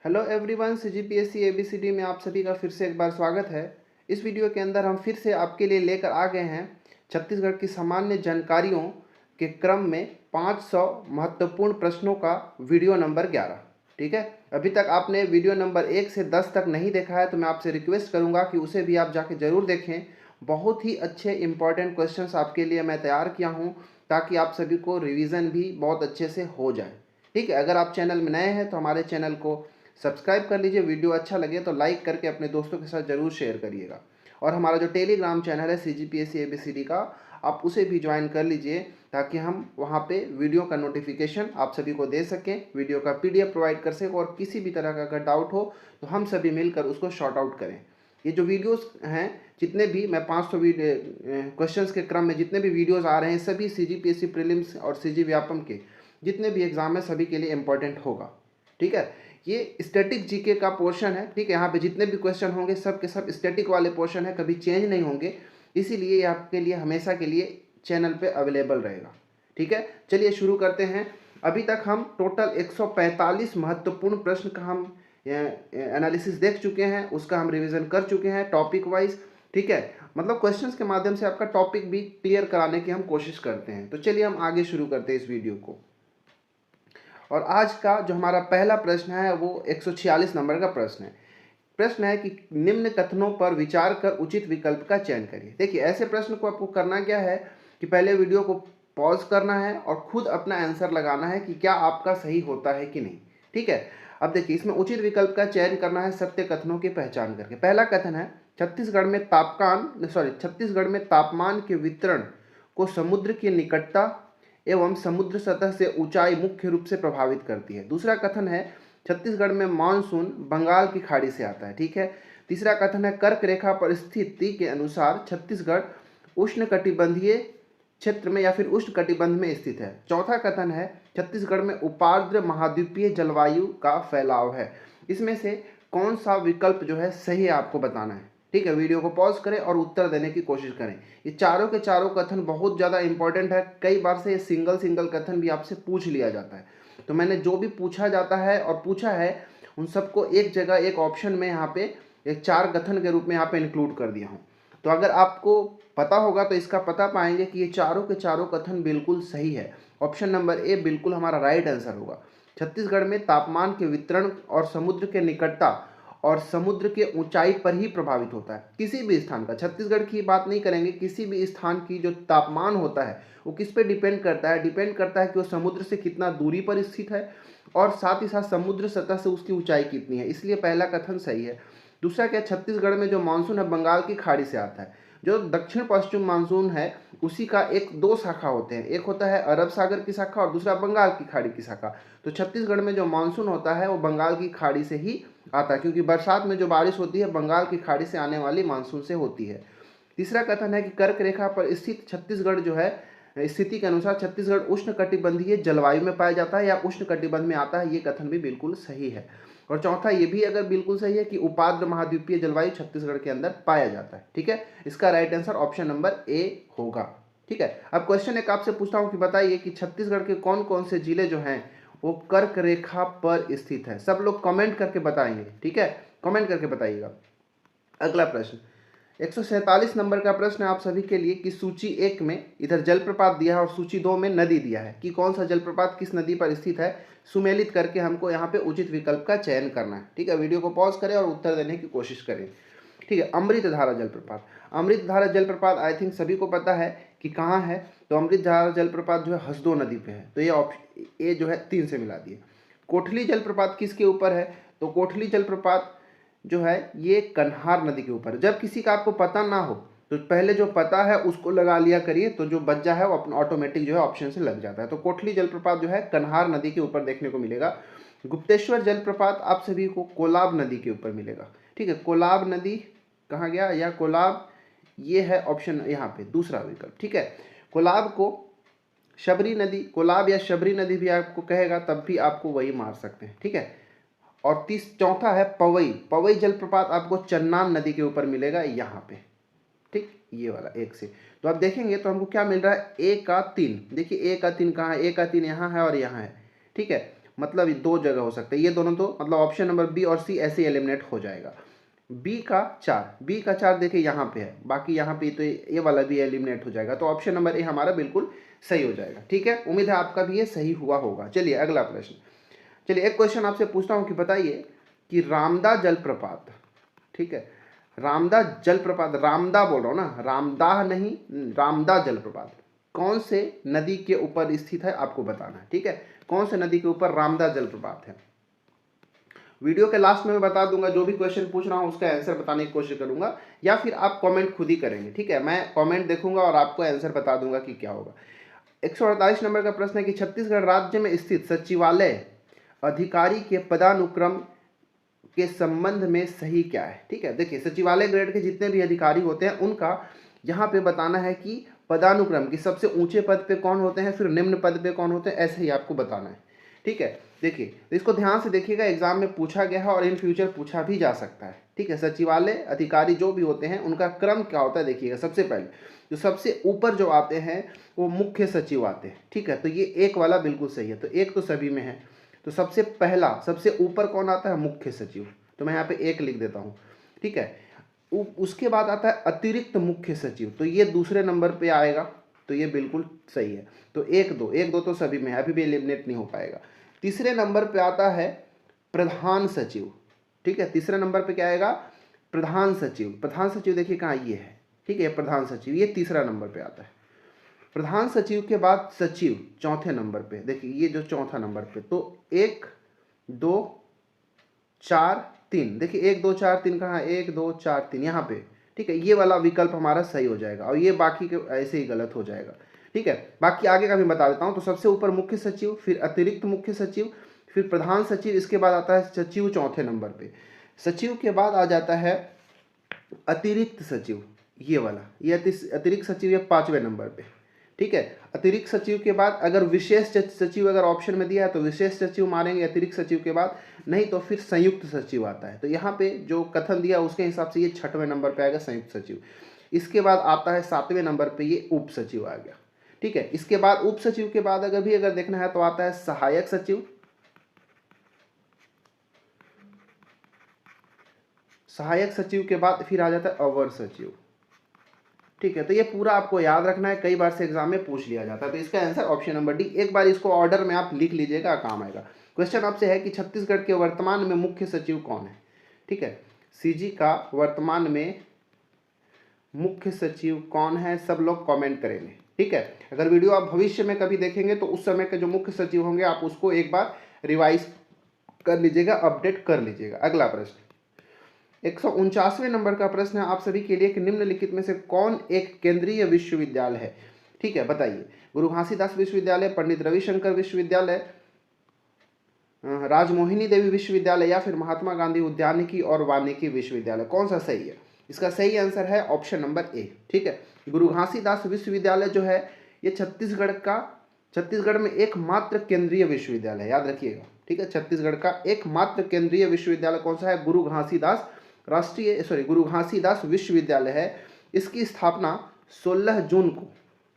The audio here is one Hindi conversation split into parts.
हेलो एवरीवन, सीजीपीएससी एबीसीडी में आप सभी का फिर से एक बार स्वागत है। इस वीडियो के अंदर हम फिर से आपके लिए लेकर आ गए हैं छत्तीसगढ़ की सामान्य जानकारियों के क्रम में 500 महत्वपूर्ण प्रश्नों का वीडियो नंबर 11। ठीक है, अभी तक आपने वीडियो नंबर 1 से 10 तक नहीं देखा है तो मैं आपसे रिक्वेस्ट करूंगा कि उसे भी आप जाके ज़रूर देखें। बहुत ही अच्छे इंपॉर्टेंट क्वेश्चंस आपके लिए मैं तैयार किया हूँ ताकि आप सभी को रिवीजन भी बहुत अच्छे से हो जाए। ठीक है, अगर आप चैनल में नए हैं तो हमारे चैनल को सब्सक्राइब कर लीजिए। वीडियो अच्छा लगे तो लाइक करके अपने दोस्तों के साथ ज़रूर शेयर करिएगा। और हमारा जो टेलीग्राम चैनल है सीजीपीएससी एबीसीडी का, आप उसे भी ज्वाइन कर लीजिए ताकि हम वहाँ पे वीडियो का नोटिफिकेशन आप सभी को दे सकें, वीडियो का पीडीएफ प्रोवाइड कर सकें और किसी भी तरह का अगर डाउट हो तो हम सभी मिलकर उसको शॉर्ट आउट करें। ये जो वीडियोस हैं, जितने भी मैं 500 क्वेश्चंस के क्रम में जितने भी वीडियोस आ रहे हैं, सभी सीजीपीएससी प्रीलिम्स और सीजी व्यापम के जितने भी एग्जाम है सभी के लिए इंपॉर्टेंट होगा। ठीक है, ये स्टैटिक जीके का पोर्शन है। ठीक है, यहाँ पे जितने भी क्वेश्चन होंगे सब के सब स्टैटिक वाले पोर्शन है, कभी चेंज नहीं होंगे, इसीलिए ये आपके लिए हमेशा के लिए चैनल पे अवेलेबल रहेगा। ठीक है, चलिए शुरू करते हैं। अभी तक हम टोटल 145 महत्वपूर्ण प्रश्न का हम एनालिसिस देख चुके हैं, उसका हम रिवीजन कर चुके हैं टॉपिक वाइज। ठीक है, मतलब क्वेश्चंस के माध्यम से आपका टॉपिक भी क्लियर कराने की हम कोशिश करते हैं। तो चलिए हम आगे शुरू करते हैं इस वीडियो को। और आज का जो हमारा पहला प्रश्न है वो 146 नंबर का प्रश्न है। प्रश्न है कि निम्न कथनों पर विचार कर उचित विकल्प का चयन करिए। देखिए, ऐसे प्रश्न को आपको करना क्या है कि पहले वीडियो को पॉज करना है और खुद अपना आंसर लगाना है कि क्या आपका सही होता है कि नहीं। ठीक है, अब देखिए, इसमें उचित विकल्प का चयन करना है सत्य कथनों की पहचान करके। पहला कथन है छत्तीसगढ़ में तापमान के वितरण को समुद्र की निकटता एवं समुद्र सतह से ऊंचाई मुख्य रूप से प्रभावित करती है। दूसरा कथन है छत्तीसगढ़ में मानसून बंगाल की खाड़ी से आता है। ठीक है, तीसरा कथन है कर्क रेखा पर स्थिति के अनुसार छत्तीसगढ़ उष्णकटिबंधीय क्षेत्र में या फिर उष्ण कटिबंध में स्थित है। चौथा कथन है छत्तीसगढ़ में उपार्द्र महाद्वीपीय जलवायु का फैलाव है। इसमें से कौन सा विकल्प जो है सही आपको बताना है। ठीक है, वीडियो को पॉज करें और उत्तर देने की कोशिश करें। ये चारों के चारों कथन बहुत ज़्यादा इंपॉर्टेंट है। कई बार से ये सिंगल कथन भी आपसे पूछ लिया जाता है, तो मैंने जो भी पूछा जाता है और पूछा है उन सबको एक जगह एक ऑप्शन में यहाँ पे एक 4 कथन के रूप में यहाँ पे इंक्लूड कर दिया हूँ। तो अगर आपको पता होगा तो इसका पता पाएंगे कि ये चारों के चारों कथन बिल्कुल सही है। ऑप्शन नंबर ए बिल्कुल हमारा राइट आंसर होगा। छत्तीसगढ़ में तापमान के वितरण और समुद्र के निकटता और समुद्र के ऊंचाई पर ही प्रभावित होता है। किसी भी स्थान का, छत्तीसगढ़ की बात नहीं करेंगे, किसी भी स्थान की जो तापमान होता है वो किस पे डिपेंड करता है? डिपेंड करता है कि वो समुद्र से कितना दूरी पर स्थित है और साथ ही साथ समुद्र सतह से उसकी ऊंचाई कितनी है। इसलिए पहला कथन सही है। दूसरा क्या, छत्तीसगढ़ में जो मानसून है बंगाल की खाड़ी से आता है। जो दक्षिण पश्चिम मानसून है उसी का एक दो शाखा होते हैं, एक होता है अरब सागर की शाखा और दूसरा बंगाल की खाड़ी की शाखा। तो छत्तीसगढ़ में जो मानसून होता है वो बंगाल की खाड़ी से ही आता है, क्योंकि बरसात में जो बारिश होती है बंगाल की खाड़ी से आने वाली मानसून से होती है। तीसरा कथन है कि कर्क रेखा पर स्थित छत्तीसगढ़ जो है, स्थिति के अनुसार छत्तीसगढ़ उष्ण कटिबंधीय जलवायु में पाया जाता है या उष्ण कटिबंध में आता है। ये कथन भी बिल्कुल सही है। और चौथा ये भी अगर बिल्कुल सही है कि उपाद्र महाद्वीपीय जलवायु छत्तीसगढ़ के अंदर पाया जाता है। ठीक है, इसका राइट आंसर ऑप्शन नंबर ए होगा। ठीक है, अब क्वेश्चन एक आपसे पूछता हूँ कि बताइए कि छत्तीसगढ़ के कौन कौन से जिले जो हैं वो कर्क रेखा पर स्थित है। सब लोग कमेंट करके बताएंगे। ठीक है, कमेंट करके बताइएगा। अगला प्रश्न 147 नंबर का प्रश्न है आप सभी के लिए कि सूची 1 में इधर जलप्रपात दिया है और सूची 2 में नदी दिया है कि कौन सा जलप्रपात किस नदी पर स्थित है। सुमेलित करके हमको यहाँ पे उचित विकल्प का चयन करना है। ठीक है, वीडियो को पॉज करें और उत्तर देने की कोशिश करें। ठीक है, अमृतधारा जलप्रपात। अमृतधारा जलप्रपात आई थिंक सभी को पता है कि कहाँ है। तो अमृतधारा जलप्रपात जो है हसदो नदी पे है। तो ये ऑप्शन ए जो है 3 से मिला दिए। कोठली जलप्रपात किसके ऊपर है? तो कोठली जलप्रपात जो है ये कन्हार नदी के ऊपर। जब किसी का आपको पता ना हो तो पहले जो पता है उसको लगा लिया करिए, तो जो बच्चा है वो अपना ऑटोमेटिक जो है ऑप्शन से लग जाता है। तो कोठली जलप्रपात जो है कन्हार नदी के ऊपर देखने को मिलेगा। गुप्तेश्वर जलप्रपात आप सभी को कोलाब नदी के ऊपर मिलेगा। ठीक है, कोलाब नदी कहाँ गया, या कोलाब, ये है ऑप्शन यहाँ पे दूसरा विकल्प। ठीक है, कोलाब को शबरी नदी, कोलाब या शबरी नदी भी आपको कहेगा तब भी आपको वही मार सकते हैं। ठीक है, और चौथा है पवई। पवई जलप्रपात आपको चन्नान नदी के ऊपर मिलेगा यहाँ पे। ठीक, ये वाला एक से। तो आप देखेंगे तो हमको क्या मिल रहा है, ए का 3। देखिए ए का 3 कहाँ है? ए का 3 यहाँ है और यहाँ है। ठीक है, मतलब ये दो जगह हो सकता है, ये दोनों तो मतलब ऑप्शन नंबर बी और सी ऐसे एलिमिनेट हो जाएगा। बी का 4, बी का 4 देखिए यहाँ पे है, बाकी यहाँ पे तो ये वाला भी एलिमिनेट हो जाएगा, तो ऑप्शन नंबर ए हमारा बिल्कुल सही हो जाएगा। ठीक है, उम्मीद है आपका भी ये सही हुआ होगा। चलिए अगला प्रश्न। चलिए एक क्वेश्चन आपसे पूछता हूँ कि बताइए कि रामदा जलप्रपात, ठीक है, रामदा जलप्रपात, रामदा बोल रहा हूँ ना, रामदाह नहीं, रामदा जलप्रपात कौन से नदी के ऊपर स्थित है आपको बताना है। ठीक है, कौन से नदी के ऊपर रामदा जलप्रपात है। वीडियो के लास्ट में मैं बता दूंगा, जो भी क्वेश्चन पूछ रहा हूँ उसका आंसर बताने की कोशिश करूंगा, या फिर आप कमेंट खुद ही करेंगे। ठीक है, मैं कमेंट देखूंगा और आपको आंसर बता दूंगा कि क्या होगा। 148 नंबर का प्रश्न है कि छत्तीसगढ़ राज्य में स्थित सचिवालय अधिकारी के पदानुक्रम के संबंध में सही क्या है। ठीक है, देखिए सचिवालय ग्रेड के जितने भी अधिकारी होते हैं उनका यहाँ पे बताना है कि पदानुक्रम की सबसे ऊंचे पद पे कौन होते हैं, फिर निम्न पद पे कौन होते हैं, ऐसे ही आपको बताना है। ठीक है, देखिए इसको ध्यान से देखिएगा, एग्जाम में पूछा गया है और इन फ्यूचर पूछा भी जा सकता है। ठीक है, सचिवालय अधिकारी जो भी होते हैं उनका क्रम क्या होता है देखिएगा। सबसे पहले जो सबसे ऊपर जो आते हैं वो मुख्य सचिव आते हैं। ठीक है, तो ये एक वाला बिल्कुल सही है, तो एक तो सभी में है, तो सबसे पहला सबसे ऊपर कौन आता है, मुख्य सचिव, तो मैं यहाँ पे एक लिख देता हूँ। ठीक है, उसके बाद आता है अतिरिक्त मुख्य सचिव, तो ये दूसरे नंबर पे आएगा, तो ये बिल्कुल सही है। तो एक दो तो सभी में है, अभी भी एलिमिनेट नहीं हो पाएगा। तीसरे नंबर पे आता है प्रधान सचिव। ठीक है, तीसरे नंबर पे क्या आएगा, प्रधान सचिव। प्रधान सचिव देखिए कहाँ, ये है। ठीक है, प्रधान सचिव ये तीसरा नंबर पे आता है। प्रधान सचिव के बाद सचिव चौथे नंबर पे, देखिए ये जो चौथा नंबर पे, तो 1 2 4 3, देखिए 1 2 4 3 कहाँ है, 1 2 4 3 यहाँ पे। ठीक है, ये वाला विकल्प हमारा सही हो जाएगा और ये बाकी के ऐसे ही गलत हो जाएगा। ठीक है, बाकी आगे का भी बता देता हूँ। तो सबसे ऊपर मुख्य सचिव, फिर अतिरिक्त मुख्य सचिव, फिर प्रधान सचिव, इसके बाद आता है सचिव चौथे नंबर पे। सचिव के बाद आ जाता है अतिरिक्त सचिव, ये वाला, ये अतिरिक्त सचिव ये 5वें नंबर पे। ठीक है, अतिरिक्त सचिव के बाद अगर विशेष सचिव अगर ऑप्शन में दिया है तो विशेष सचिव मारेंगे अतिरिक्त सचिव के बाद, नहीं तो फिर संयुक्त सचिव आता है। तो यहाँ पे जो कथन दिया उसके हिसाब से ये 6वें नंबर पे आएगा संयुक्त सचिव। इसके बाद आता है 7वें नंबर पे ये उप सचिव आ गया। ठीक है, इसके बाद उप सचिव के बाद अगर देखना है तो आता है सहायक सचिव, सहायक सचिव के बाद फिर आ जाता है अवर सचिव। ठीक है, तो ये पूरा आपको याद रखना है, कई बार से एग्जाम में पूछ लिया जाता है। तो इसका आंसर ऑप्शन नंबर डी, एक बार इसको ऑर्डर में आप लिख लीजिएगा, काम आएगा। क्वेश्चन आपसे है कि छत्तीसगढ़ के वर्तमान में मुख्य सचिव कौन है। ठीक है, सीजी का वर्तमान में मुख्य सचिव कौन है, सब लोग कमेंट करेंगे। ठीक है, अगर वीडियो आप भविष्य में कभी देखेंगे तो उस समय के जो मुख्य सचिव होंगे आप उसको एक बार रिवाइज कर लीजिएगा, अपडेट कर लीजिएगा। अगला प्रश्न 149वें नंबर का प्रश्न है आप सभी के लिए कि निम्नलिखित में से कौन एक केंद्रीय विश्वविद्यालय है। ठीक है, बताइए, गुरु घासीदास विश्वविद्यालय, पंडित रविशंकर विश्वविद्यालय, राजमोहिनी देवी विश्वविद्यालय, या फिर महात्मा गांधी उद्यानिकी और वानिकी विश्वविद्यालय, कौन सा सही है। इसका सही आंसर है ऑप्शन नंबर ए। ठीक है, गुरु घासीदास विश्वविद्यालय जो है ये छत्तीसगढ़ में एकमात्र केंद्रीय विश्वविद्यालय है, याद रखिएगा। ठीक है, छत्तीसगढ़ का एकमात्र केंद्रीय विश्वविद्यालय कौन सा है, गुरु घासीदास विश्वविद्यालय है। इसकी स्थापना 16 जून को,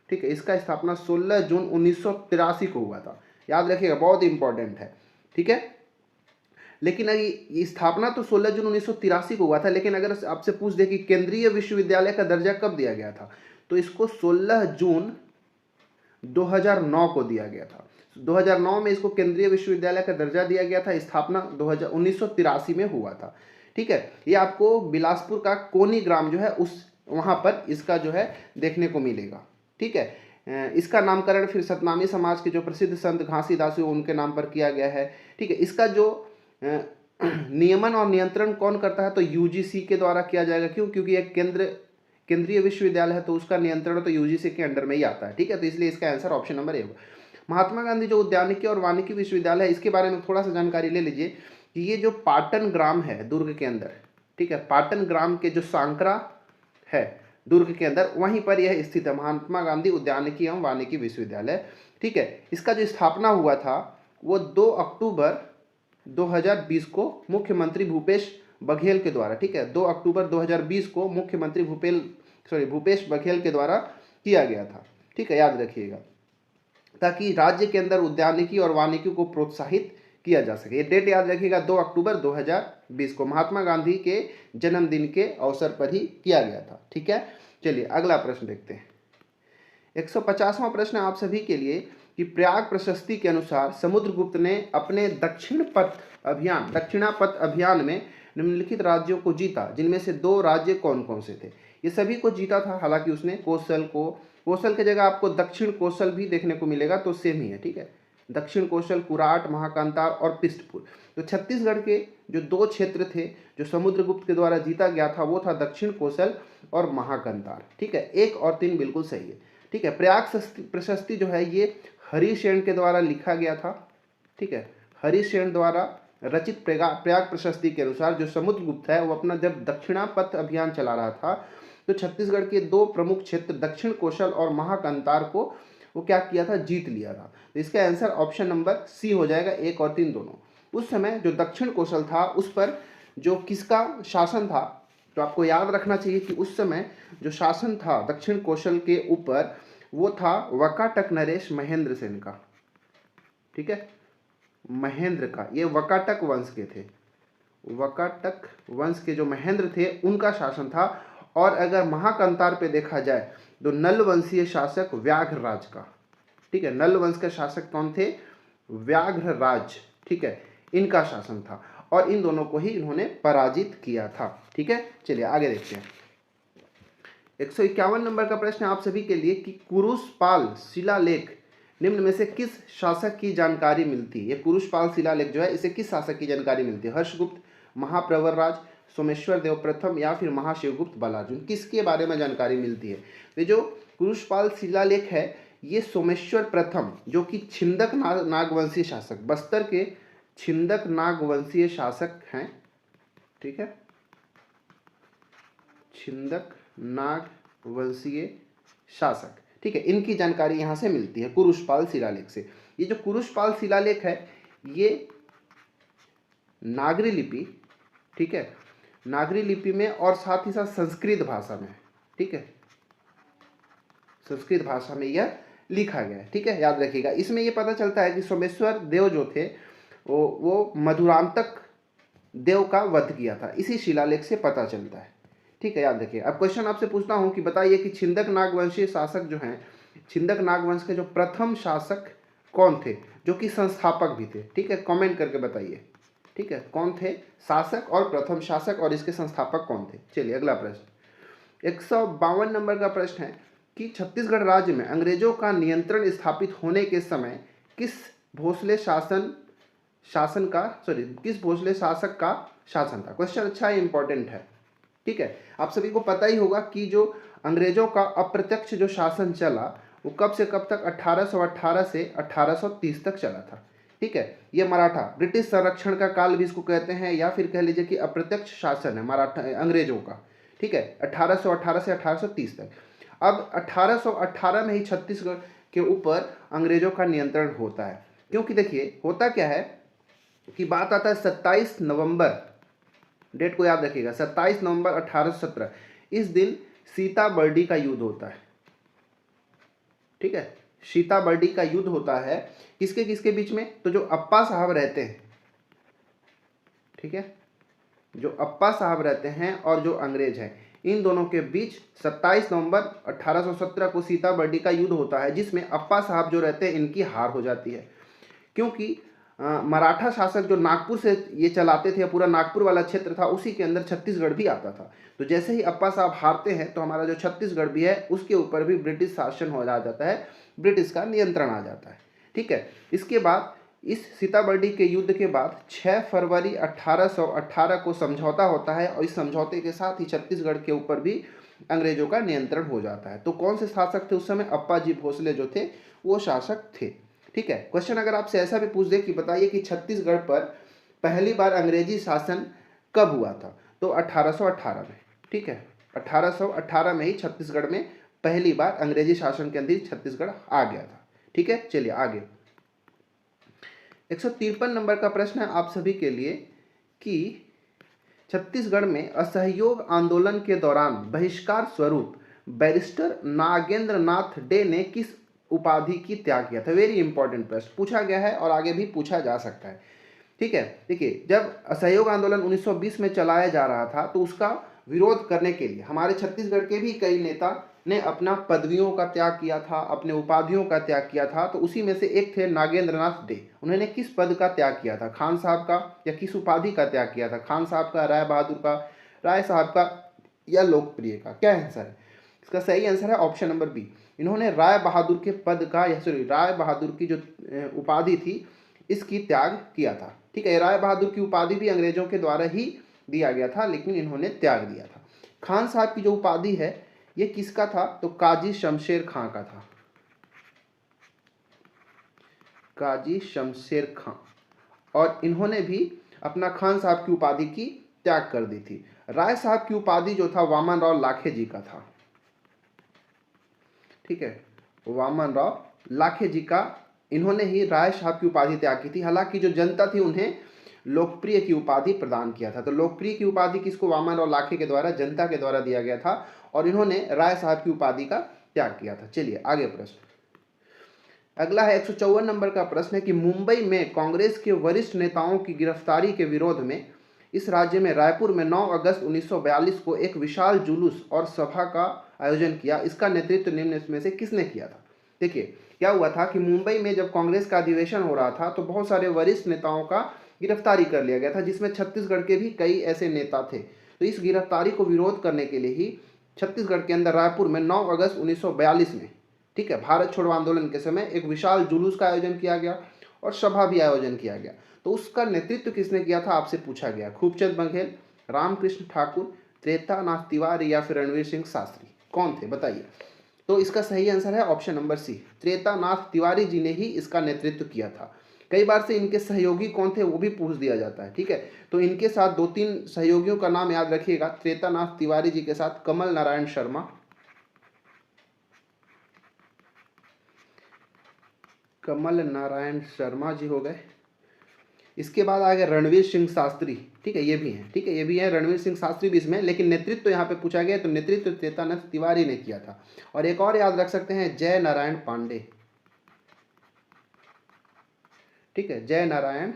ठीक है, इसका स्थापना 16 जून 1983 को हुआ था, याद रखिएगा, बहुत इंपॉर्टेंट है। ठीक है, लेकिन ये स्थापना तो 16 जून 1983 को हुआ था, लेकिन अगर आपसे पूछ दे कि केंद्रीय विश्वविद्यालय का दर्जा कब दिया गया था, तो इसको 16 जून 2009 को दिया गया था। 2009 में इसको केंद्रीय विश्वविद्यालय का दर्जा दिया गया था, स्थापना 1983 में हुआ था। ठीक है, ये आपको बिलासपुर का कोनी ग्राम जो है उस वहाँ पर इसका जो है देखने को मिलेगा। ठीक है, इसका नामकरण फिर सतनामी समाज के जो प्रसिद्ध संत घासीदास हुए उनके नाम पर किया गया है। ठीक है, इसका जो नियमन और नियंत्रण कौन करता है, तो यूजीसी के द्वारा किया जाएगा। क्यों, क्योंकि एक केंद्रीय विश्वविद्यालय है तो उसका नियंत्रण तो यूजीसी के अंडर में ही आता है। ठीक है, तो इसलिए इसका आंसर ऑप्शन नंबर ए होगा। महात्मा गांधी जो उद्यानिकी और वानिकी विश्वविद्यालय है, इसके बारे में थोड़ा सा जानकारी ले लीजिए कि ये जो पाटन ग्राम है दुर्ग के अंदर, ठीक है, पाटन ग्राम के जो सांकरा है दुर्ग के अंदर, वहीं पर यह स्थित है महात्मा गांधी उद्यानिकी एवं वानिकी विश्वविद्यालय। ठीक है, इसका जो स्थापना हुआ था वो 2 अक्टूबर 2020 को मुख्यमंत्री भूपेश बघेल के द्वारा, ठीक है, 2 अक्टूबर 2020 को मुख्यमंत्री भूपेश बघेल के द्वारा किया गया था। ठीक है, याद रखिएगा, ताकि राज्य के अंदर उद्यानिकी और वानिकी को प्रोत्साहित किया जा सके। ये डेट याद रखिएगा, 2 अक्टूबर 2020 को महात्मा गांधी के जन्मदिन के अवसर पर ही किया गया था। ठीक है, चलिए अगला प्रश्न देखते हैं। 150वां प्रश्न आप सभी के लिए कि प्रयाग प्रशस्ति के अनुसार समुद्रगुप्त ने अपने दक्षिणापथ अभियान में निम्नलिखित राज्यों को जीता, जिनमें से 2 राज्य कौन कौन से थे। ये सभी को जीता था, हालांकि उसने कोसल के जगह आपको दक्षिण कोसल भी देखने को मिलेगा, तो सेम ही है। ठीक है, दक्षिण कोसल, कुराट, महाकांतार और पिष्टपुर। तो छत्तीसगढ़ के जो 2 क्षेत्र थे जो समुद्रगुप्त के द्वारा जीता गया था, वो था दक्षिण कोसल और महाकांतार। ठीक है, 1 और 3 बिल्कुल सही है। ठीक है, प्रयाग प्रशस्ति जो है ये हरिशेन के द्वारा लिखा गया था। ठीक है, हरिशेन द्वारा रचित प्रयाग प्रशस्ति के अनुसार जो समुद्रगुप्त है वो अपना जब दक्षिणापथ अभियान चला रहा था तो छत्तीसगढ़ के 2 प्रमुख क्षेत्र दक्षिण कोसल और महाकांतार को वो क्या किया था, जीत लिया था। तो इसका आंसर ऑप्शन नंबर सी हो जाएगा, 1 और 3 दोनों। उस समय जो दक्षिण कोसल था उस पर जो किसका शासन था, तो आपको याद रखना चाहिए कि उस समय जो शासन था दक्षिण कोसल के ऊपर वो था वकाटक नरेश महेंद्र सेन का। ठीक है, महेंद्र का, ये वकाटक वंश के थे, वकाटक वंश के जो महेंद्र थे उनका शासन था। और अगर महाकांतार पे देखा जाए तो नल वंशीय शासक व्याघ्रराज का। ठीक है, नल वंश के शासक कौन थे, व्याघ्रराज। ठीक है, इनका शासन था और इन दोनों को ही इन्होंने पराजित किया था। ठीक है, चलिए आगे देखते हैं। 151 नंबर का प्रश्न आप सभी के लिए कि कुरुशपाल शिलालेख निम्न में से किस शासक की जानकारी मिलती है। ये कुरुशपाल शिलालेख जो है इसे किस शासक की जानकारी मिलती है, हर्षगुप्त, महाप्रवर राज, सोमेश्वर देव प्रथम या फिर महाशिवगुप्त बालार्जुन, किसके बारे में जानकारी मिलती है। तो जो कुरुशपाल शिलालेख है ये सोमेश्वर प्रथम जो कि छिंदक नागवंशीय शासक, बस्तर के छिंदक नागवंशीय शासक हैं। ठीक है, छिंदक नागवंशीय शासक। ठीक है, इनकी जानकारी यहाँ से मिलती है कुरुशपाल शिलालेख से। ये जो कुरुशपाल शिलालेख है ये नागरी लिपि, ठीक है, नागरी लिपि में और साथ ही साथ संस्कृत भाषा में, ठीक है, संस्कृत भाषा में यह लिखा गया है। ठीक है, याद रखिएगा। इसमें यह पता चलता है कि सोमेश्वर देव जो थे वो मधुरांतक देव का वध किया था, इसी शिलालेख से पता चलता है। ठीक है, याद रखिए। अब क्वेश्चन आपसे पूछता हूं कि बताइए कि छिंदक नागवंशीय शासक जो हैं, छिंदक नागवंश के जो प्रथम शासक कौन थे जो कि संस्थापक भी थे। ठीक है, कमेंट करके बताइए। ठीक है, कौन थे शासक और प्रथम शासक और इसके संस्थापक कौन थे। चलिए अगला प्रश्न 152 नंबर का प्रश्न है कि छत्तीसगढ़ राज्य में अंग्रेजों का नियंत्रण स्थापित होने के समय किस भोसले शासक का शासन था। क्वेश्चन अच्छा है, इंपॉर्टेंट है। ठीक है, आप सभी को पता ही होगा कि जो अंग्रेजों का अप्रत्यक्ष जो शासन चला वो कब से कब तक 1818 से 1830 तक चला था। ठीक है, ये मराठा ब्रिटिश संरक्षण का काल भी इसको कहते हैं या फिर कह लीजिए कि अप्रत्यक्ष शासन है मराठा अंग्रेजों का। ठीक है, 1818 से 1830 तक। अब 1818 में ही छत्तीसगढ़ के ऊपर अंग्रेजों का नियंत्रण होता है, क्योंकि देखिए होता क्या है कि बात आता है 27 नवंबर, डेट को याद रखिएगा, 27 नवंबर 1817, इस दिन सीताबर्डी का युद्ध होता है। ठीक है, सीताबर्डी का युद्ध होता है किसके किसके बीच में, तो जो अप्पा साहब रहते हैं, ठीक है, जो अप्पा साहब रहते हैं और जो अंग्रेज हैं, इन दोनों के बीच 27 नवंबर 1817 को सीताबर्डी का युद्ध होता है, जिसमें अप्पा साहब जो रहते हैं इनकी हार हो जाती है, क्योंकि मराठा शासक जो नागपुर से ये चलाते थे, पूरा नागपुर वाला क्षेत्र था, उसी के अंदर छत्तीसगढ़ भी आता था। तो जैसे ही अप्पा साहब हारते हैं तो हमारा जो छत्तीसगढ़ भी है उसके ऊपर भी ब्रिटिश शासन हो जाता है, ब्रिटिश का नियंत्रण आ जाता है। ठीक है, इसके बाद इस सीताबर्डी के युद्ध के बाद 6 फरवरी 1818 को समझौता होता है और इस समझौते के साथ ही छत्तीसगढ़ के ऊपर भी अंग्रेजों का नियंत्रण हो जाता है। तो कौन से शासक थे उस समय, अप्पा जी भोसले जो थे वो शासक थे। ठीक है, क्वेश्चन अगर आपसे ऐसा भी पूछ दे कि बताइए कि छत्तीसगढ़ पर पहली बार अंग्रेजी शासन कब हुआ था, तो 1818 में। ठीक है, 1818 में ही छत्तीसगढ़ में पहली बार अंग्रेजी शासन के अंदर छत्तीसगढ़ आ गया था। ठीक है, चलिए आगे 153 नंबर का प्रश्न है आप सभी के लिए कि छत्तीसगढ़ में असहयोग आंदोलन के दौरान बहिष्कार स्वरूप बैरिस्टर नागेंद्र नाथ डे ने किस उपाधि की त्याग किया था। वेरी इंपॉर्टेंट प्रश्न पूछा गया है और आगे भी पूछा जा सकता है। ठीक है। देखिए, जब असहयोग आंदोलन 1920 में चलाया जा रहा था तो उसका विरोध करने के लिए हमारे छत्तीसगढ़ के भी कई नेता ने अपना पदवियों का त्याग किया था, अपने उपाधियों का त्याग किया था। तो उसी में से एक थे नागेंद्र नाथ डे। उन्होंने किस पद का त्याग किया था? खान साहब का, या किस उपाधि का त्याग किया था? खान साहब का, राय बहादुर का, राय साहब का, या लोकप्रिय का? क्या आंसर है इसका? सही आंसर है ऑप्शन नंबर बी। इन्होंने राय बहादुर के पद का, या सॉरी राय बहादुर की जो उपाधि थी इसकी त्याग किया था। ठीक है, राय बहादुर की उपाधि भी अंग्रेजों के द्वारा ही दिया गया था, लेकिन इन्होंने त्याग दिया था। खान साहब की जो उपाधि है ये किसका था? तो काजी शमशेर खां का था, काजी शमशेर खां। और इन्होंने भी अपना खान साहब की उपाधि की त्याग कर दी थी। राय साहब की उपाधि जो था वामन राव लाखे जी का था। ठीक है, वामन राव लाखे जी का, इन्होंने ही राय साहब की उपाधि त्याग की थी। हालांकि जो जनता थी उन्हें लोकप्रिय की उपाधि प्रदान किया था। तो लोकप्रिय की उपाधि किसको? वामन राव लाखे के द्वारा, जनता के द्वारा दिया गया था, और इन्होंने राय साहब की उपाधि का त्याग किया था। चलिए आगे प्रश्न अगला है 154 नंबर का प्रश्न है कि मुंबई में कांग्रेस के वरिष्ठ नेताओं की गिरफ्तारी के विरोध में इस राज्य में रायपुर में 9 अगस्त 1942 को एक विशाल जुलूस और सभा का आयोजन किया। इसका नेतृत्व निम्न में से किसने किया था? देखिए, क्या हुआ था कि मुंबई में जब कांग्रेस का अधिवेशन हो रहा था तो बहुत सारे वरिष्ठ नेताओं का गिरफ्तारी कर लिया गया था, जिसमें छत्तीसगढ़ के भी कई ऐसे नेता थे। तो इस गिरफ्तारी को विरोध करने के लिए ही छत्तीसगढ़ के अंदर रायपुर में 9 अगस्त 1942 में, ठीक है, भारत छोड़ो आंदोलन के समय एक विशाल जुलूस का आयोजन किया गया और सभा भी आयोजन किया गया। तो उसका नेतृत्व किसने किया था आपसे पूछा गया? खूबचंद बघेल, रामकृष्ण ठाकुर, त्रेतानाथ तिवारी, या फिर रणवीर सिंह शास्त्री? कौन थे बताइए? तो इसका सही आंसर है option number C, Tretanath Tiwari ji ने ही इसका नेतृत्व किया था। कई बार से इनके सहयोगी कौन थे वो भी पूछ दिया जाता है। ठीक है, तो इनके साथ 2-3 सहयोगियों का नाम याद रखिएगा। त्रेतानाथ तिवारी जी के साथ कमल नारायण शर्मा, कमल नारायण शर्मा जी हो गए। इसके बाद आ गया रणवीर सिंह शास्त्री। ठीक है, ये भी हैं। ठीक है, ये भी है, रणवीर सिंह शास्त्री भी इसमें, लेकिन नेतृत्व तो यहाँ पे पूछा गया तो नेतृत्व त्रेतानाथ तिवारी ने किया था। और एक और याद रख सकते हैं, जय नारायण पांडे। ठीक है, जय नारायण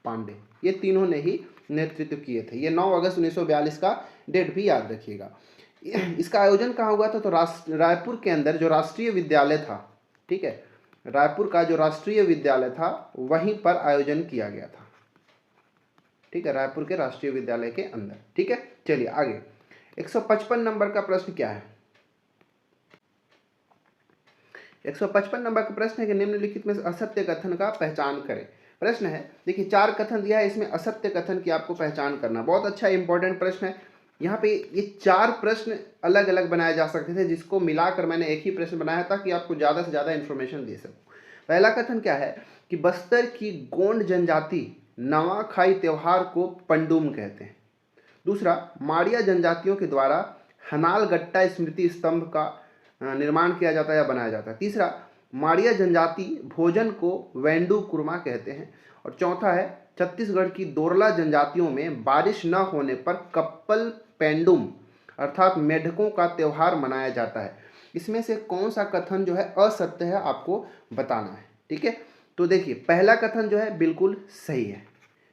पांडे, ये तीनों ने ही नेतृत्व किए थे। ये 9 अगस्त 1942 का डेट भी याद रखिएगा। इसका आयोजन कहाँ हुआ था? तो रायपुर के अंदर जो राष्ट्रीय विद्यालय था, ठीक है, रायपुर का जो राष्ट्रीय विद्यालय था वहीं पर आयोजन किया गया था। ठीक है, रायपुर के राष्ट्रीय विद्यालय के अंदर। ठीक है, चलिए आगे 155 नंबर का प्रश्न क्या है? 155 नंबर का प्रश्न है कि निम्नलिखित में असत्य कथन का पहचान करें। प्रश्न है, देखिए 4 कथन दिया है, इसमें असत्य कथन की आपको पहचान करना। बहुत अच्छा इंपॉर्टेंट प्रश्न है। यहाँ पे ये 4 प्रश्न अलग अलग बनाए जा सकते थे, जिसको मिलाकर मैंने एक ही प्रश्न बनाया था कि आपको ज़्यादा से ज़्यादा इन्फॉर्मेशन दे सकूँ। पहला कथन क्या है कि बस्तर की गोंड जनजाति नवाखाई त्योहार को पंडुम कहते हैं। दूसरा, माड़िया जनजातियों के द्वारा हनालगट्टा स्मृति स्तंभ का निर्माण किया जाता है या बनाया जाता है। तीसरा, माड़िया जनजाति भोजन को वेंडू कुरमा कहते हैं। और चौथा है, छत्तीसगढ़ की दोरला जनजातियों में बारिश न होने पर कप्पल पेंडुम अर्थात मेढकों का त्यौहार मनाया जाता है। इसमें से कौन सा कथन जो है असत्य है आपको बताना है। ठीक है, तो देखिए पहला कथन जो है बिल्कुल सही है।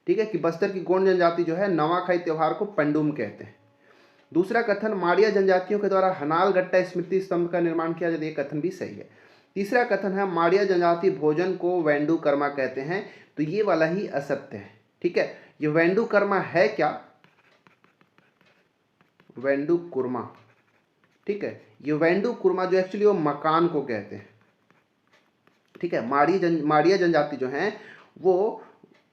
ठीक है, कि बस्तर की गोंड जनजाति जो है नवाखाई त्योहार को पंडुम कहते हैं। दूसरा कथन, माड़िया जनजातियों के द्वारा हनालगट्टा स्मृति स्तंभ का निर्माण किया जाता है, ये कथन भी सही है। तीसरा कथन है, माड़िया जनजाति भोजन को वेंडू कर्मा कहते हैं, तो ये वाला ही असत्य है। ठीक है, ये वेंडू कर्मा है क्या? वेंडू कुर्मा। ठीक है, ये वेंडू कुर्मा जो एक्चुअली वो मकान को कहते हैं। ठीक है, माड़िया जनजाति जो है वो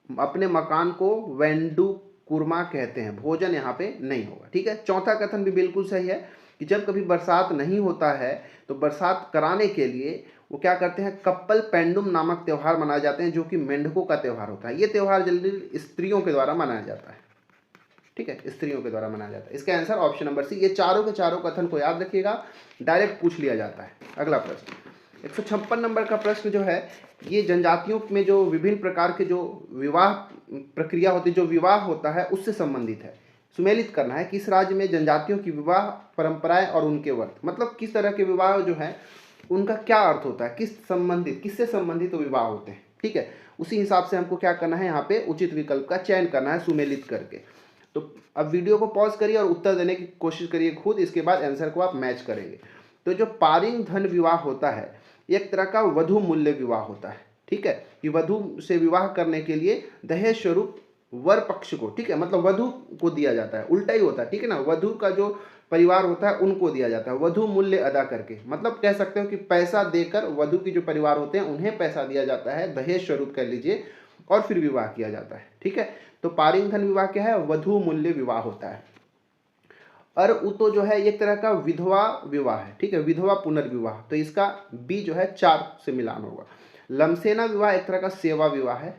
अपने मकान को वेंडू कुर्मा कहते हैं, भोजन यहाँ पे नहीं होगा। ठीक है, चौथा कथन भी बिल्कुल सही है कि जब कभी बरसात नहीं होता है तो बरसात कराने के लिए वो क्या करते हैं, कप्पल पेंडुम नामक त्यौहार मनाए जाते हैं, जो कि मेंढकों का त्यौहार होता है। ये त्यौहार जल्दी स्त्रियों के द्वारा मनाया जाता है। ठीक है, स्त्रियों के द्वारा मनाया जाता है। इसका आंसर ऑप्शन नंबर सी। ये चारों के चारों कथन को याद रखिएगा, डायरेक्ट पूछ लिया जाता है। अगला प्रश्न 156 नंबर का प्रश्न जो है, ये जनजातियों में जो विभिन्न प्रकार के जो विवाह प्रक्रिया होती है, जो विवाह होता है उससे संबंधित है। सुमेलित करना है कि इस राज्य में जनजातियों की विवाह परंपराएं और उनके व्रत, मतलब किस तरह के विवाह जो है उनका क्या अर्थ होता है, किससे संबंधित विवाह होते हैं। ठीक है, उसी हिसाब से हमको क्या करना है, यहाँ पे उचित विकल्प का चयन करना है सुमेलित करके। तो अब वीडियो को पॉज करिए और उत्तर देने की कोशिश करिए खुद, इसके बाद आंसर को आप मैच करेंगे। तो जो पारिंग धन विवाह होता है एक तरह का वधु मूल्य विवाह होता है, ठीक है, कि वधु से विवाह करने के लिए दहेज स्वरूप वर पक्ष को, ठीक है, मतलब वधु को दिया जाता है, उल्टा ही होता है, ठीक है ना, वधु का जो परिवार होता है उनको दिया जाता है वधु मूल्य अदा करके, मतलब कह सकते हो कि पैसा देकर वधु की जो परिवार होते हैं उन्हें पैसा दिया जाता है, दहेज स्वरूप कह लीजिए, और फिर विवाह किया जाता है, ठीक है। तो पारिंग धन विवाह क्या है, वधु मूल्य विवाह होता है। अर उतो जो है एक तरह का विधवा विवाह है, ठीक है, विधवा पुनर्विवाह, तो इसका बी जो है 4 से मिलान होगा। लमसेना विवाह एक तरह का सेवा विवाह है,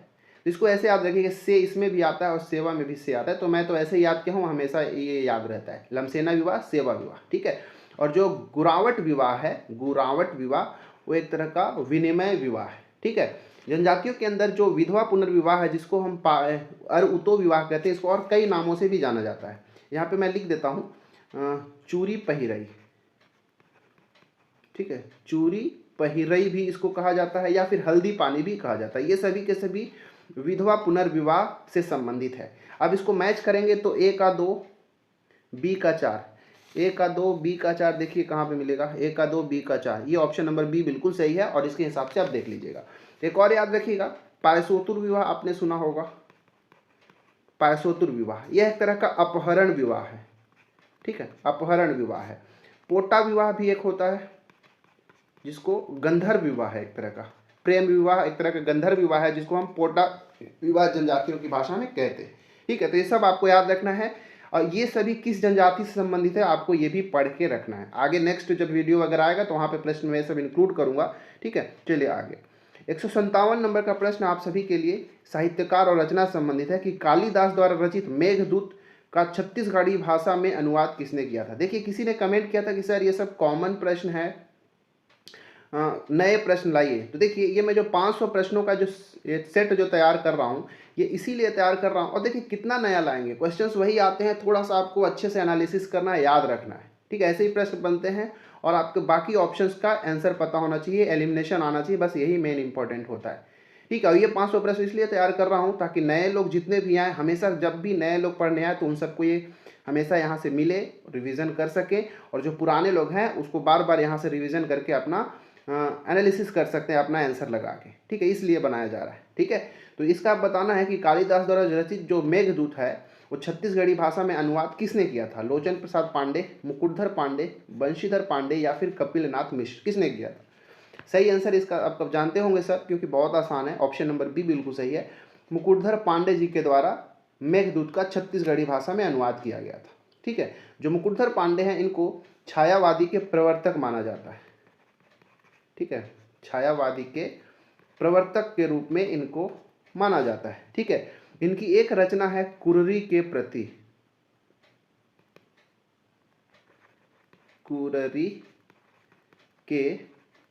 इसको ऐसे याद रखिए, से इसमें भी आता है और सेवा में भी से आता है, तो मैं तो ऐसे याद किया हूँ, हमेशा ये याद रहता है, लमसेना विवाह सेवा विवाह, ठीक है। और जो गुरावट विवाह है, गुरावट विवाह वो एक तरह का विनिमय विवाह है, ठीक है। जनजातियों के अंदर जो विधवा पुनर्विवाह है जिसको हम अर उतो विवाह कहते हैं, इसको और कई नामों से भी जाना जाता है। यहाँ पे मैं लिख देता हूँ चूरी पहिरई, ठीक है, चूरी पहिरई भी इसको कहा जाता है, या फिर हल्दी पानी भी कहा जाता है। ये सभी के सभी विधवा पुनर्विवाह से संबंधित है। अब इसको मैच करेंगे तो ए का 2 बी का 4, ए का 2 बी का 4, देखिए कहाँ पे मिलेगा, ए का 2 बी का 4, ये ऑप्शन नंबर बी बिल्कुल सही है, और इसके हिसाब से आप देख लीजिएगा। एक और याद रखिएगा, पायसोतुर विवाह आपने सुना होगा, पायसोतुर विवाह यह एक तरह का अपहरण विवाह है, ठीक है, अपहरण विवाह है। पोटा विवाह भी एक होता है जिसको गंधर्व विवाह है, एक तरह का प्रेम विवाह, एक तरह का गंधर्व विवाह है जिसको हम पोटा विवाह जनजातियों की भाषा में कहते हैं, ठीक है। तो ये सब आपको याद रखना है, और ये सभी किस जनजाति से संबंधित है आपको ये भी पढ़ के रखना है। आगे नेक्स्ट जब वीडियो वगैरह आएगा तो वहाँ पे प्रश्न में सब इंक्लूड करूँगा, ठीक है। चलिए आगे 157 नंबर का प्रश्न आप सभी के लिए साहित्यकार और रचना संबंधित है कि कालिदास द्वारा रचित मेघदूत का छत्तीसगढ़ी भाषा में अनुवाद किसने किया था। देखिए किसी ने कमेंट किया था कि सर ये सब कॉमन प्रश्न है, नए प्रश्न लाइए। तो देखिए ये मैं जो 500 प्रश्नों का जो सेट जो तैयार कर रहा हूँ ये इसीलिए तैयार कर रहा हूँ, और देखिए कितना नया लाएंगे, क्वेश्चंस वही आते हैं, थोड़ा सा आपको अच्छे से एनालिसिस करना है, याद रखना है, ठीक है। ऐसे ही प्रश्न बनते हैं और आपके बाकी ऑप्शंस का आंसर पता होना चाहिए, एलिमिनेशन आना चाहिए, बस यही मेन इंपॉर्टेंट होता है, ठीक है। और ये 500 प्रश्न इसलिए तैयार कर रहा हूँ ताकि नए लोग जितने भी आए, हमेशा जब भी नए लोग पढ़ने आए तो उन सबको ये हमेशा यहाँ से मिले, रिवीजन कर सकें, और जो पुराने लोग हैं उसको बार बार यहाँ से रिवीजन करके अपना एनालिसिस कर सकते हैं अपना आंसर लगा के, ठीक है, इसलिए बनाया जा रहा है, ठीक है। तो इसका बताना है कि कालिदास द्वारा रचित जो मेघदूत है वो छत्तीसगढ़ी भाषा में अनुवाद किसने किया था, लोचन प्रसाद पांडे, मुकुटधर पांडे, बंशीधर पांडे, या फिर कपिलनाथ मिश्र, किसने किया था। सही आंसर इसका आप कब जानते होंगे सर, क्योंकि बहुत आसान है, ऑप्शन नंबर बी बिल्कुल सही है, मुकुटधर पांडे जी के द्वारा मेघदूत का छत्तीसगढ़ी भाषा में अनुवाद किया गया था, ठीक है। जो मुकुटधर पांडे हैं इनको छायावादी के प्रवर्तक माना जाता है, ठीक है, छायावादी के प्रवर्तक के रूप में इनको माना जाता है, ठीक है। इनकी एक रचना है कुररी के प्रति, कुररी के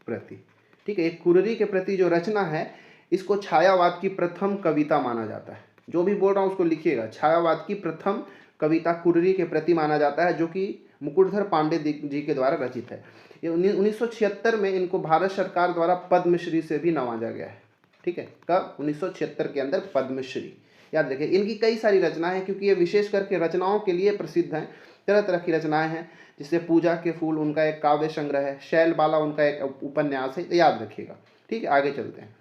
प्रति, ठीक है। एक कुररी के प्रति जो रचना है इसको छायावाद की प्रथम कविता माना जाता है, जो भी बोल रहा हूँ उसको लिखिएगा, छायावाद की प्रथम कविता कुररी के प्रति माना जाता है, जो कि मुकुटधर पांडे जी के द्वारा रचित है। ये 1976 में इनको भारत सरकार द्वारा पद्मश्री से भी नवाजा गया है, ठीक है, कब 1976 के अंदर पद्मश्री, याद रखिए। इनकी कई सारी रचनाएं हैं क्योंकि ये विशेष करके रचनाओं के लिए प्रसिद्ध हैं, तरह तरह की रचनाएं हैं, जिससे पूजा के फूल उनका एक काव्य संग्रह है, शैलबाला उनका एक उपन्यास है, तो याद रखिएगा, ठीक है। आगे चलते हैं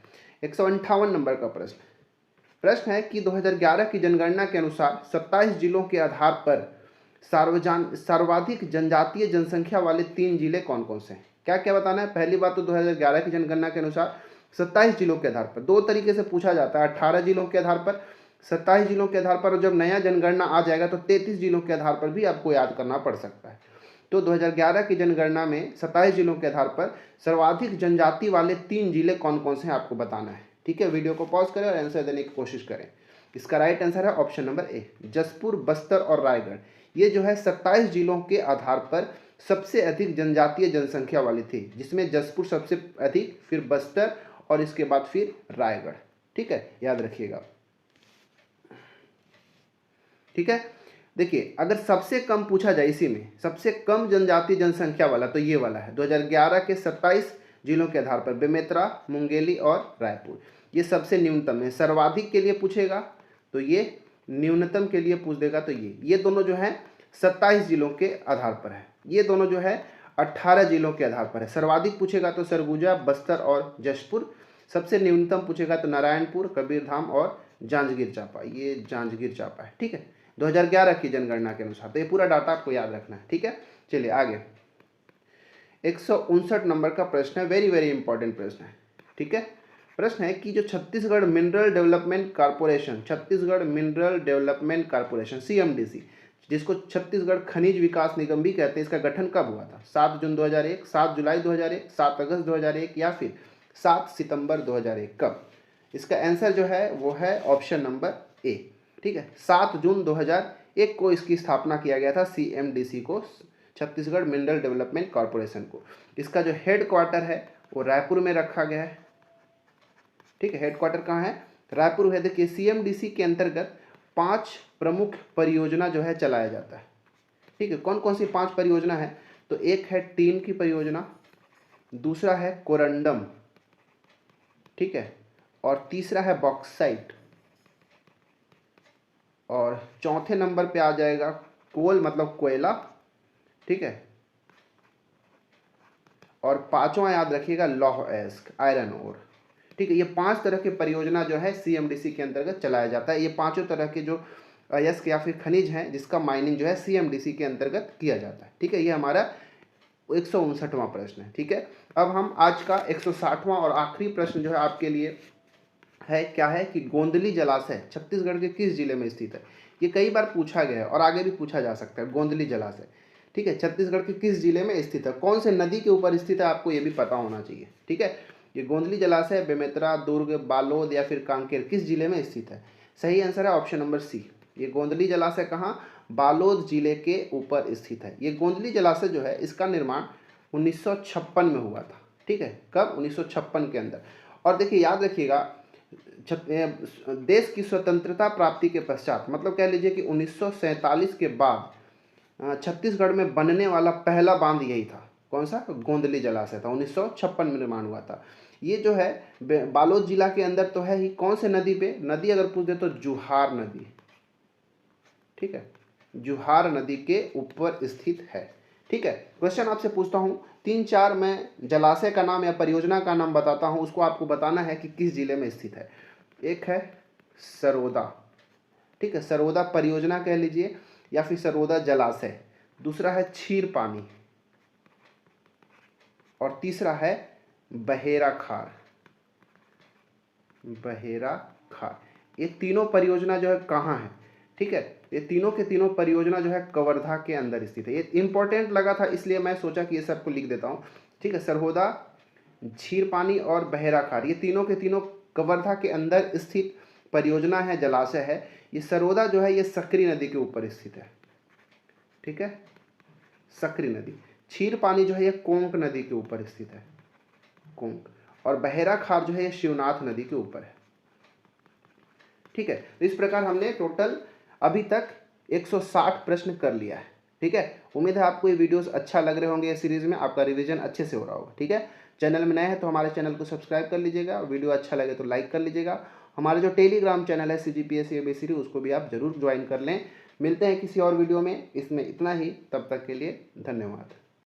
158 नंबर का प्रश्न है कि 2011 की जनगणना के अनुसार 27 जिलों के आधार पर सर्वाधिक जनजातीय जनसंख्या वाले 3 जिले कौन कौन से हैं। क्या क्या बताना है, पहली बात तो 2011 की जनगणना के अनुसार 27 जिलों के आधार पर, दो तरीके से पूछा जाता है, 18 जिलों के आधार पर, 27 जिलों के आधार पर, और जब नया जनगणना आ जाएगा तो 33 जिलों के आधार पर भी आपको याद करना पड़ सकता है। तो 2011 की जनगणना में 27 जिलों के आधार पर सर्वाधिक जनजाति वाले 3 जिले कौन कौन से हैं आपको बताना है, ठीक है। वीडियो को पॉज करें और आंसर देने की कोशिश करें। इसका राइट आंसर है option number A, Jashpur, Bastar और रायगढ़। ये जो है 27 जिलों के आधार पर सबसे अधिक जनजातीय जनसंख्या वाली थी, जिसमें जसपुर सबसे अधिक, फिर बस्तर और इसके बाद फिर रायगढ़, ठीक है, याद रखिएगा, ठीक है। देखिए अगर सबसे कम पूछा जाए, इसी में सबसे कम जनजातीय जनसंख्या वाला तो ये वाला है, 2011 के 27 जिलों के आधार पर बेमेतरा, मुंगेली और रायपुर। ये सबसे न्यूनतम है। सर्वाधिक के लिए पूछेगा तो ये, न्यूनतम के लिए पूछ देगा तो ये दोनों जो है 27 जिलों के आधार पर है, ये दोनों जो है 18 जिलों के आधार पर है। सर्वाधिक पूछेगा तो सरगुजा, बस्तर और जशपुर। सबसे न्यूनतम पूछेगा तो नारायणपुर, कबीरधाम और जांजगीर चांपा, ये जांजगीर चांपा है। ठीक है, 2011 की जनगणना के अनुसार। तो ये पूरा डाटा आपको याद रखना है। ठीक है, चलिए आगे। 159 नंबर का प्रश्न है, वेरी वेरी इंपॉर्टेंट प्रश्न है। ठीक है, प्रश्न है कि जो Chhattisgarh mineral development corporation, Chhattisgarh mineral development corporation CMDC, जिसको छत्तीसगढ़ खनिज विकास निगम भी कहते हैं, इसका गठन कब हुआ था? 7 जून 2001, 7 जुलाई 2001, 7 अगस्त 2001 या फिर 7 सितंबर 2001? कब? इसका आंसर जो है वो है ऑप्शन नंबर ए। ठीक है, 7 जून 2001 को इसकी स्थापना किया गया था, CMDC को, छत्तीसगढ़ मिनरल डेवलपमेंट कॉरपोरेशन को। इसका जो हेड क्वार्टर है वो रायपुर में रखा गया है। ठीक है, हेड क्वार्टर कहाँ है? रायपुर है। देखिए, CMDC के अंतर्गत 5 प्रमुख परियोजना जो है चलाया जाता है। ठीक है, कौन कौन सी 5 परियोजना है? तो एक है टीम की परियोजना, दूसरा है कोरंडम, ठीक है, और तीसरा है बॉक्साइट, और चौथे नंबर पे आ जाएगा कोल मतलब कोयला। ठीक है, और पांचवा याद रखिएगा लौह अयस्क, आयरन ओर। ठीक है, ये 5 तरह के परियोजना जो है CMDC के अंतर्गत चलाया जाता है। ये पांचों तरह के जो अयस्क या फिर खनिज हैं जिसका माइनिंग जो है CMDC के अंतर्गत किया जाता है। ठीक है, ये हमारा 159वां प्रश्न है। ठीक है, अब हम आज का 160वां और आखिरी प्रश्न जो है आपके लिए है, क्या है कि गोंदली जलाशय छत्तीसगढ़ के किस जिले में स्थित है? ये कई बार पूछा गया है और आगे भी पूछा जा सकता है। गोंदली जलाशय, ठीक है, छत्तीसगढ़ के किस जिले में स्थित है? कौन से नदी के ऊपर स्थित है, आपको ये भी पता होना चाहिए। ठीक है, ये गोंदली जलाशय बेमेतरा, दुर्ग, बालोद या फिर कांकेर किस जिले में स्थित है? सही आंसर है ऑप्शन नंबर सी। ये गोंदली जलाशय कहाँ? बालोद जिले के ऊपर स्थित है। ये गोंदली जलाशय जो है इसका निर्माण 1956 में हुआ था। ठीक है, कब? 1956 के अंदर। और देखिए, याद रखिएगा, देश की स्वतंत्रता प्राप्ति के पश्चात, मतलब कह लीजिए कि 1947 के बाद छत्तीसगढ़ में बनने वाला पहला बांध यही था। कौन सा? गोंदली जलाशय था, 1956 में निर्माण हुआ था। ये जो है बालोद जिला के अंदर तो है ही। कौन से नदी पे? नदी अगर पूछ दे तो जुहार नदी। ठीक है, जुहार नदी के ऊपर स्थित है। ठीक है, क्वेश्चन आपसे पूछता हूँ 3-4 मैं जलाशय का नाम या परियोजना का नाम बताता हूँ, उसको आपको बताना है कि किस जिले में स्थित है। एक है सरोदा, ठीक है, सरोदा परियोजना कह लीजिए या फिर सरोदा जलाशय। दूसरा है क्षीर पानी, और तीसरा है बहेरा खार। बहेरा खार, ये तीनों परियोजना जो है कहाँ है? ठीक है, ये तीनों के तीनों परियोजना जो है कवर्धा के अंदर स्थित है। ये इंपॉर्टेंट लगा था इसलिए मैं सोचा कि ये सबको लिख देता हूँ। ठीक है, सरहोदा, क्षीर पानी और बहेरा खार, ये तीनों के तीनों कवर्धा के अंदर स्थित परियोजना है, जलाशय है। ये सरोदा जो है ये सकरी नदी के ऊपर स्थित है। ठीक है, सकरी नदी। क्षीर पानी जो है ये कोंक नदी के ऊपर स्थित है, कोंक। और बहेरा खार जो है ये शिवनाथ नदी के ऊपर है। ठीक है, तो इस प्रकार हमने टोटल अभी तक 160 प्रश्न कर लिया है। ठीक है, उम्मीद है आपको ये वीडियोस अच्छा लग रहे होंगे, इस सीरीज में आपका रिवीजन अच्छे से हो रहा होगा। ठीक है, चैनल में नए हैं तो हमारे चैनल को सब्सक्राइब कर लीजिएगा, और वीडियो अच्छा लगे तो लाइक कर लीजिएगा। हमारा जो टेलीग्राम चैनल है CGPSC ABCD, उसको भी आप जरूर ज्वाइन कर लें। मिलते हैं किसी और वीडियो में, इसमें इतना ही, तब तक के लिए धन्यवाद।